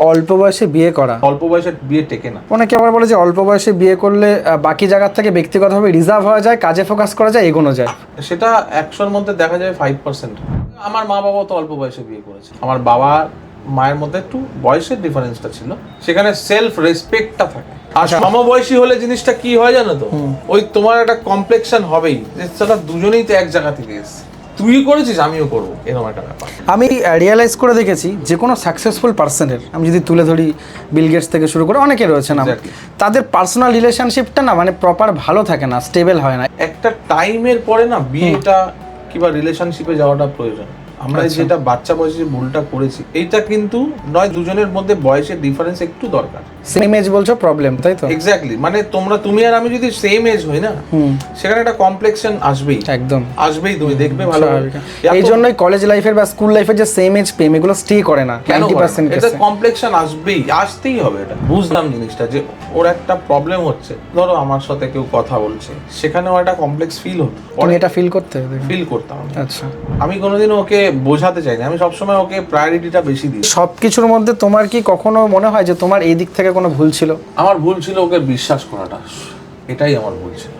অল্প বয়সে বিয়ে করা, অল্প বয়সে বিয়ে টেকে না। অনেকে আবার বলে যে অল্প বয়সে বিয়ে করলে বাকি জায়গার থেকে ব্যক্তিগতভাবে রিজার্ভ হয়ে যায়, কাজে ফোকাস করা যায়, এগোনো যায়। সেটা 100-র মধ্যে দেখা যায় 5%। আমার মা বাবা তো অল্প বয়সে বিয়ে করেছে। আমার বাবা মায়ের মধ্যে একটু বয়সের ডিফারেন্সটা ছিল, সেখানে সেলফ রেসপেক্টটা থাকে। আর সমবয়সী হলে জিনিসটা কি হয় জানো তো, ওই তোমার একটা কমপ্লেক্সন হবেই যে সেটা দুজনেই তো এক জায়গা থেকে এসেছে, তুই করেছিস আমিও করবো, এরকম একটা ব্যাপার। আমি রিয়েলাইজ করে দেখেছি যে কোনো সাকসেসফুল পার্সনের, আমি যদি তুলে ধরি বিল গেটস থেকে শুরু করে অনেকে রয়েছে না, তাদের পার্সোনাল রিলেশনশিপটা না মানে প্রপার ভালো থাকে না, স্টেবল হয় না। একটা টাইমের পরে না বিয়েটা কিংবা রিলেশনশিপে যাওয়াটা প্রয়োজন। আমরা যেটা বাচ্চা বয়সে যে ভুলটা করেছি, এইটা কিন্তু নয়, দুজনের মধ্যে বয়সের ডিফারেন্স একটু দরকার। সেম এজ বলছো প্রবলেম, তাই তো? এক্স্যাক্টলি, মানে তুমি আর আমি যদি সেম এজ হই না, সেখানে একটা কমপ্লেক্সন আসবেই, একদম আসবেই, তুমি দেখবে ভালো। এই জন্যই কলেজ লাইফের বা স্কুল লাইফের যে সেম এজ প্রেম এগুলো স্টে করে না 90% এটা কমপ্লেক্সন আসবেই, আসতেই হবে। এটা বুঝলাম জিনিসটা যে ওর একটা প্রবলেম হচ্ছে, ধরো আমার সাথে কেউ কথা বলছে, সেখানেও একটা কমপ্লেক্স ফিল হতো, তুমি এটা ফিল করতাম। আচ্ছা, আমি কোনোদিন ওকে বোঝাতে চাই না, আমি সবসময় ওকে প্রায়োরিটিটা বেশি দিই। সবকিছুর মধ্যে তোমার কি কখনো মনে হয় যে তোমার এই দিক থেকে কোনো ভুল ছিল? আমার ভুল ছিল ওকে বিশ্বাস করাটা, এটাই আমার ভুল ছিল।